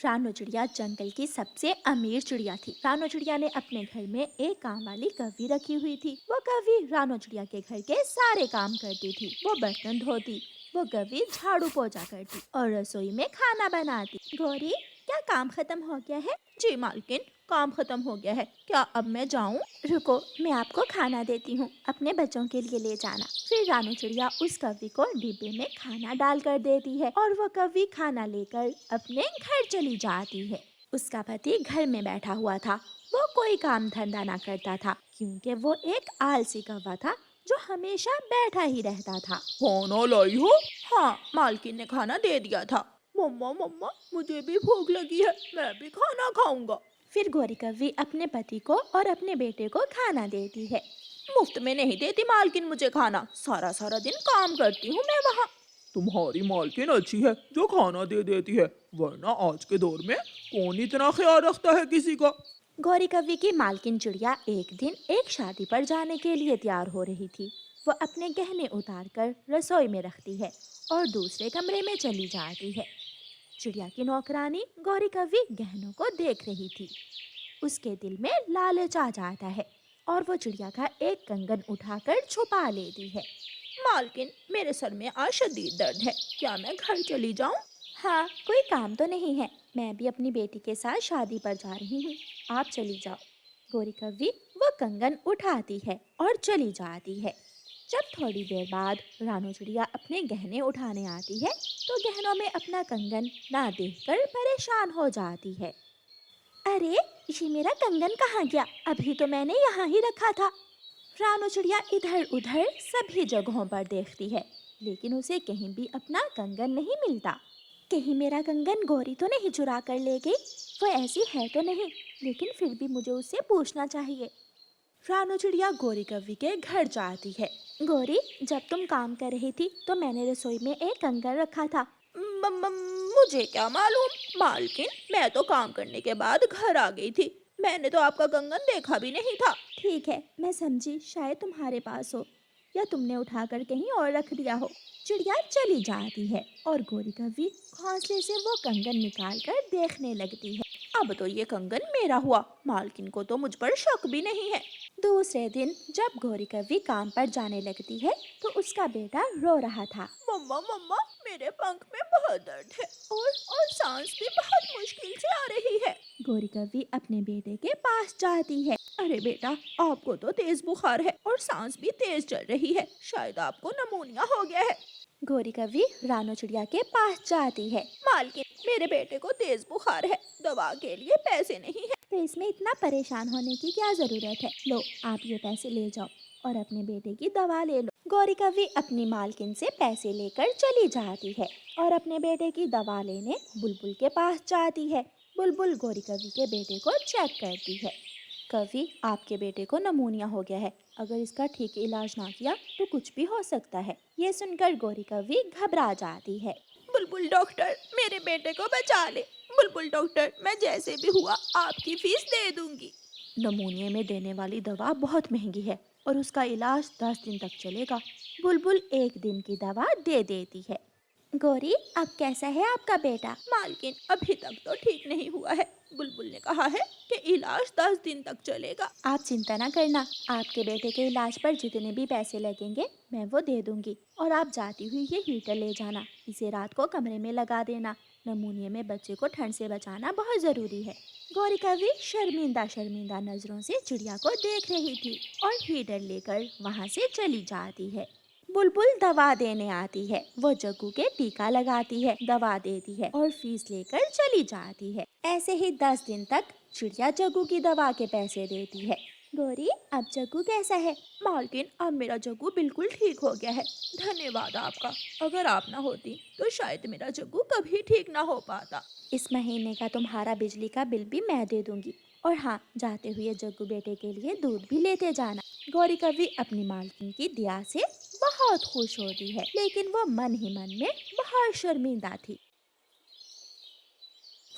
रानो चिड़िया जंगल की सबसे अमीर चिड़िया थी। रानो चिड़िया ने अपने घर में एक काम वाली कव्वी रखी हुई थी। वो कव्वी रानो चिड़िया के घर के सारे काम करती थी। वो बर्तन धोती, वो कव्वी झाड़ू पोछा करती और रसोई में खाना बनाती। गौरी, क्या काम खत्म हो गया है? जी मालकिन, काम खत्म हो गया है। क्या अब मैं जाऊं? रुको, मैं आपको खाना देती हूँ, अपने बच्चों के लिए ले जाना। फिर रानू चिड़िया उस कव्वी को डिब्बे में खाना डाल कर देती है और वो कव्वी खाना लेकर अपने घर चली जाती है। उसका पति घर में बैठा हुआ था। वो कोई काम धंधा ना करता था क्योंकि वो एक आलसी कौवा था जो हमेशा बैठा ही रहता था। खाना लाई हो? हाँ, मालकिन ने खाना दे दिया था। मम्मा मम्मा, मुझे भी भूख लगी है, मैं भी खाना खाऊंगा। फिर गौरी कव्वी अपने पति को और अपने बेटे को खाना देती है। मुफ्त में नहीं देती मालकिन मुझे खाना, सारा सारा दिन काम करती हूँ मैं वहाँ। तुम्हारी मालकिन अच्छी है जो खाना दे देती है, वरना आज के दौर में कौन इतना ख्याल रखता है किसी का। गौरी कव्वी की मालकिन चिड़िया एक दिन एक शादी पर जाने के लिए तैयार हो रही थी। वो अपने गहने उतार कर रसोई में रखती है और दूसरे कमरे में चली जाती है। चिड़िया की नौकरानी गौरी कव्वी गहनों को देख रही थी। उसके दिल में लालच आ जाता है और वो चिड़िया का एक कंगन उठाकर छुपा लेती है। मालकिन, मेरे सर में आज शदीद दर्द है, क्या मैं घर चली जाऊँ? हाँ, कोई काम तो नहीं है, मैं भी अपनी बेटी के साथ शादी पर जा रही हूँ, आप चली जाओ। गोरी कव्वी वो कंगन उठाती है और चली जाती है। जब थोड़ी देर बाद रानू चिड़िया अपने गहने उठाने आती है तो गहनों में अपना कंगन ना देखकर परेशान हो जाती है। अरे, ये मेरा कंगन कहाँ गया? अभी तो मैंने यहाँ ही रखा था। रानू चिड़िया इधर उधर सभी जगहों पर देखती है, लेकिन उसे कहीं भी अपना कंगन नहीं मिलता। कहीं मेरा कंगन गौरी तो नहीं चुरा कर ले गई? वो ऐसी है तो नहीं, लेकिन फिर भी मुझे उससे पूछना चाहिए। रानू चिड़िया गौरी कव्वी के घर जाती है। गौरी, जब तुम काम कर रही थी तो मैंने रसोई में एक कंगन रखा था। मुझे क्या मालूम मालकिन, मैं तो काम करने के बाद घर आ गई थी, मैंने तो आपका कंगन देखा भी नहीं था। ठीक है, मैं समझी, शायद तुम्हारे पास हो या तुमने उठाकर कहीं और रख दिया हो। चिड़िया चली जाती है और गौरी कव्वी घोंसले से वो कंगन निकाल कर देखने लगती है। अब तो ये कंगन मेरा हुआ, मालकिन को तो मुझ पर शक भी नहीं है। दूसरे दिन जब गौरी कव्वी काम पर जाने लगती है तो उसका बेटा रो रहा था। मम्मा मम्मा, मेरे पंख में बहुत दर्द है और सांस भी बहुत मुश्किल से आ रही है। गौरी कव्वी अपने बेटे के पास जाती है। अरे बेटा, आपको तो तेज बुखार है और सांस भी तेज चल रही है, शायद आपको नमूनिया हो गया है। गौरी कव्वी रानू चिड़िया के पास जाती है। मालकिन, मेरे बेटे को तेज बुखार है, दवा के लिए पैसे नहीं है। तो इसमें इतना परेशान होने की क्या जरूरत है? लो, आप ये पैसे ले जाओ और अपने बेटे की दवा ले लो। गौरी कव्वी अपनी मालकिन से पैसे लेकर चली जाती है और अपने बेटे की दवा लेने बुलबुल के पास जाती है। बुलबुल गौरी कव्वी के बेटे को चेक करती है। कव्वी, आपके बेटे को नमूनिया हो गया है, अगर इसका ठीक इलाज ना किया तो कुछ भी हो सकता है। ये सुनकर गौरी कव्वी घबरा जाती है। बुलबुल डॉक्टर, मेरे बेटे को बचा ले। बुलबुल डॉक्टर, मैं जैसे भी हुआ आपकी फीस दे दूंगी। नमूनिया में देने वाली दवा बहुत महंगी है और उसका इलाज 10 दिन तक चलेगा। बुलबुल एक दिन की दवा दे देती है। गौरी, अब कैसा है आपका बेटा? मालकिन, अभी तक तो ठीक नहीं हुआ है, बुलबुल ने कहा है कि इलाज 10 दिन तक चलेगा। आप चिंता ना करना, आपके बेटे के इलाज पर जितने भी पैसे लगेंगे मैं वो दे दूंगी। और आप जाती हुई ये हीटर ले जाना, इसे रात को कमरे में लगा देना। नमूनिया में बच्चे को ठंड से बचाना बहुत जरूरी है। गौरी कव्वी शर्मिंदा शर्मिंदा नजरों से चिड़िया को देख रही थी और हीटर लेकर वहाँ से चली जाती है। बुलबुल दवा देने आती है। वो जग्गू के टीका लगाती है, दवा देती है और फीस लेकर चली जाती है। ऐसे ही 10 दिन तक चिड़िया जग्गू की दवा के पैसे देती है। गौरी, अब जग्गू कैसा है? मालकिन, अब मेरा जग्गू बिल्कुल ठीक हो गया है, धन्यवाद आपका। अगर आप ना होती तो शायद मेरा जग्गू कभी ठीक ना हो पाता। इस महीने का तुम्हारा बिजली का बिल भी मैं दे दूंगी। और हाँ, जाते हुए जग्गू बेटे के लिए दूध भी लेते जाना। गौरी कव्वी अपनी मालकिन की दया से बहुत खुश होती है, लेकिन वो मन ही मन में बहुत शर्मिंदा थी।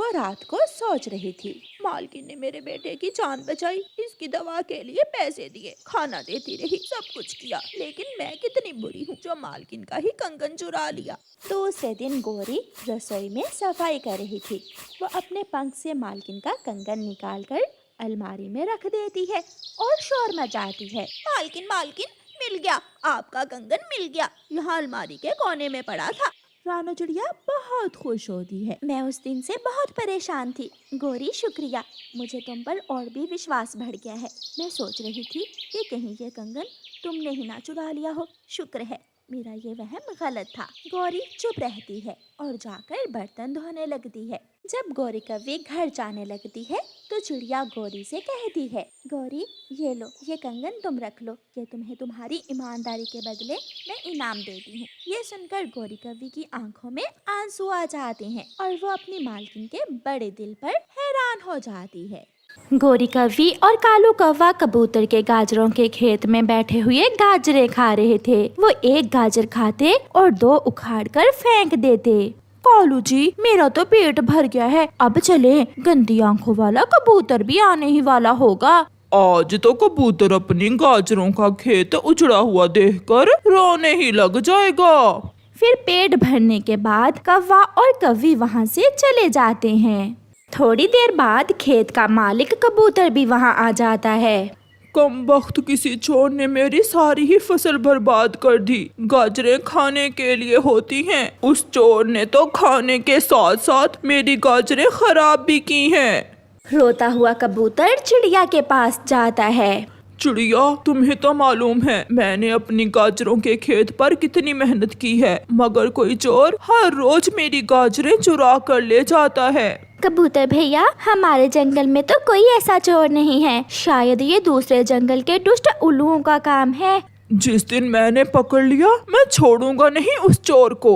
वो रात को सोच रही थी। मालकिन ने मेरे बेटे की जान बचाई, इसकी दवा के लिए पैसे दिए, खाना देती रही, सब कुछ किया, लेकिन मैं कितनी बुरी हूँ जो मालकिन का ही कंगन चुरा लिया। तो उसे दिन गौरी रसोई में सफाई कर रही थी। वो अपने पंख से मालकिन का कंगन निकालकर अलमारी में रख देती है और शोर मचाती है। मालकिन मालकिन, मिल गया, आपका कंगन मिल गया, यहाँ अलमारी के कोने में पड़ा था। रानो चिड़िया बहुत खुश होती है। मैं उस दिन से बहुत परेशान थी। गौरी शुक्रिया, मुझे तुम पर और भी विश्वास बढ़ गया है। मैं सोच रही थी कि कहीं ये कंगन तुमने ही ना चुरा लिया हो। शुक्र है मेरा ये वहम गलत था। गौरी चुप रहती है और जाकर बर्तन धोने लगती है। जब गौरी कव्वी घर जाने लगती है तो चिड़िया गौरी से कहती है, गौरी ये लो, ये कंगन तुम रख लो, ये तुम्हें तुम्हारी ईमानदारी के बदले मैं इनाम देती हूँ। ये सुनकर गौरी कव्वी की आंखों में आंसू आ जाते हैं और वो अपनी मालकिन के बड़े दिल पर हैरान हो जाती है। गौरी कव्वी और कालू कौवा कबूतर के गाजरों के खेत में बैठे हुए गाजरें खा रहे थे। वो एक गाजर खाते और दो उखाड़कर फेंक देते। कालू जी, मेरा तो पेट भर गया है, अब चले, गंदी आंखों वाला कबूतर भी आने ही वाला होगा। आज तो कबूतर अपनी गाजरों का खेत उजड़ा हुआ देखकर रोने ही लग जाएगा। फिर पेट भरने के बाद कौवा और कव्वी वहाँ से चले जाते हैं। थोड़ी देर बाद खेत का मालिक कबूतर भी वहाँ आ जाता है। कम वक्त किसी चोर ने मेरी सारी ही फसल बर्बाद कर दी। गाजरें खाने के लिए होती हैं, उस चोर ने तो खाने के साथ साथ मेरी गाजरें खराब भी की हैं। रोता हुआ कबूतर चिड़िया के पास जाता है। चिड़िया, तुम्हें तो मालूम है मैंने अपनी गाजरों के खेत पर कितनी मेहनत की है, मगर कोई चोर हर रोज मेरी गाजरें चुरा कर ले जाता है। कबूतर भैया, हमारे जंगल में तो कोई ऐसा चोर नहीं है, शायद ये दूसरे जंगल के दुष्ट उल्लुओं का काम है। जिस दिन मैंने पकड़ लिया मैं छोड़ूंगा नहीं उस चोर को।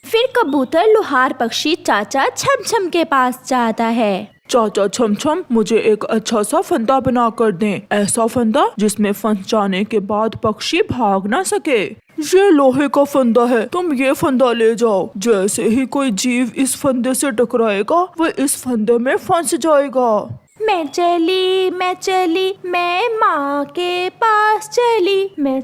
फिर कबूतर लोहार पक्षी चाचा छमछम के पास जाता है। चाचा छमछम, मुझे एक अच्छा सा फंदा बना कर दें, ऐसा फंदा जिसमें फंस जाने के बाद पक्षी भाग ना सके। ये लोहे का फंदा है, तुम ये फंदा ले जाओ। जैसे ही कोई जीव इस फंदे से टकराएगा वह इस फंदे में फंस जाएगा। मैं चली मैं माँ के पास चली, मैं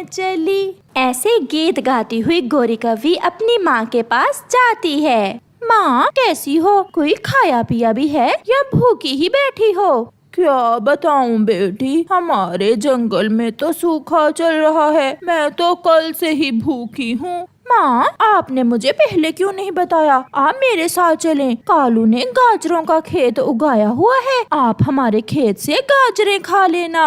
चली। ऐसे गीत गाती हुई गौरी कव्वी अपनी माँ के पास जाती है। माँ कैसी हो, कोई खाया पिया भी है या भूखी ही बैठी हो? क्या बताऊं बेटी, हमारे जंगल में तो सूखा चल रहा है, मैं तो कल से ही भूखी हूँ। माँ, आपने मुझे पहले क्यों नहीं बताया? आप मेरे साथ चलें। कालू ने गाजरों का खेत उगाया हुआ है, आप हमारे खेत से गाजरें खा लेना।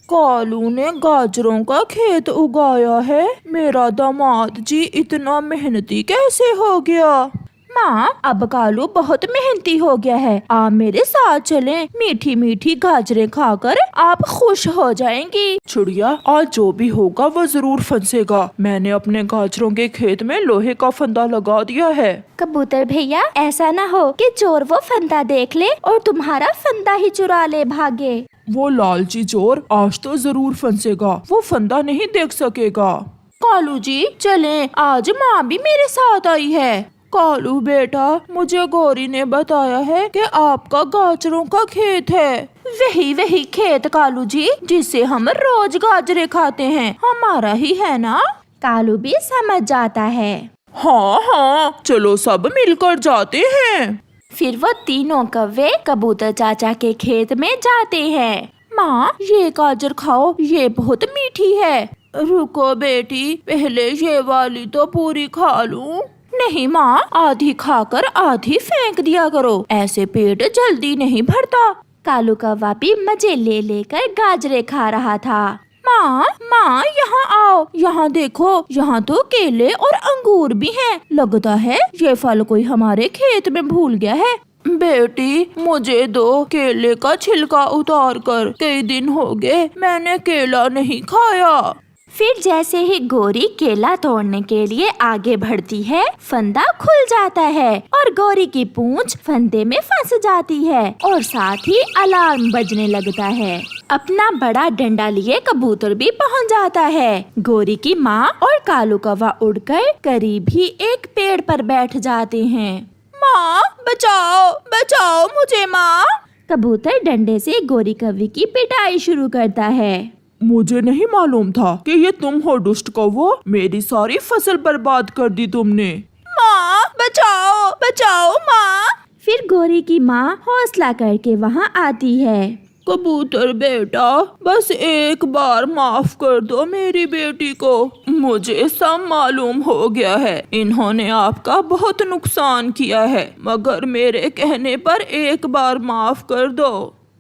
कालू ने गाजरों का खेत उगाया है? मेरा दामाद जी इतना मेहनती कैसे हो गया? माँ, अब कालू बहुत मेहनती हो गया है, आप मेरे साथ चलें। मीठी मीठी गाजरें खाकर आप खुश हो जाएंगी। चिड़िया, आज जो भी होगा वो जरूर फंसेगा। मैंने अपने गाजरों के खेत में लोहे का फंदा लगा दिया है। कबूतर भैया, ऐसा ना हो कि चोर वो फंदा देख ले और तुम्हारा फंदा ही चुरा ले भागे। वो लालची चोर आज तो जरूर फंसेगा, वो फंदा नहीं देख सकेगा। कालू जी चलें, आज माँ भी मेरे साथ आई है। कालू बेटा, मुझे गौरी ने बताया है कि आपका गाजरों का खेत है। वही खेत कालू जी, जिससे हम रोज गाजरे खाते हैं, हमारा ही है ना? कालू भी समझ जाता है। हाँ, चलो सब मिलकर जाते हैं। फिर वो तीनों कौवे कबूतर चाचा के खेत में जाते हैं। माँ, ये गाजर खाओ, ये बहुत मीठी है। रुको बेटी, पहले ये वाली तो पूरी खा लूं। नहीं माँ, आधी खाकर आधी फेंक दिया करो, ऐसे पेट जल्दी नहीं भरता। कालू कौवा भी मजे ले लेकर गाजरे खा रहा था। माँ यहाँ आओ, यहाँ देखो, यहाँ तो केले और अंगूर भी हैं। लगता है ये फल कोई हमारे खेत में भूल गया है। बेटी, मुझे दो, केले का छिलका उतार कर, कई दिन हो गए मैंने केला नहीं खाया। फिर जैसे ही गौरी केला तोड़ने के लिए आगे बढ़ती है, फंदा खुल जाता है और गौरी की पूंछ फंदे में फंस जाती है और साथ ही अलार्म बजने लगता है। अपना बड़ा डंडा लिए कबूतर भी पहुंच जाता है। गौरी की माँ और कालू कौवा उड़कर करीब ही एक पेड़ पर बैठ जाते हैं। माँ बचाओ बचाओ मुझे माँ। कबूतर डंडे से गोरी कौवे की पिटाई शुरू करता है। मुझे नहीं मालूम था कि ये तुम हो दुष्ट कौवो, मेरी सारी फसल बर्बाद कर दी तुमने। माँ बचाओ बचाओ माँ। फिर गोरी की माँ हौसला करके वहाँ आती है। कबूतर बेटा, बस एक बार माफ कर दो मेरी बेटी को। मुझे सब मालूम हो गया है, इन्होंने आपका बहुत नुकसान किया है, मगर मेरे कहने पर एक बार माफ कर दो।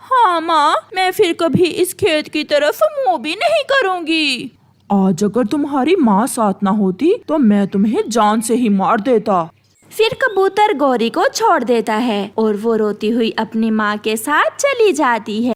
हाँ माँ, मैं फिर कभी इस खेत की तरफ मुंह भी नहीं करूँगी। आज अगर तुम्हारी माँ साथ ना होती तो मैं तुम्हें जान से ही मार देता। फिर कबूतर गोरी को छोड़ देता है और वो रोती हुई अपनी माँ के साथ चली जाती है।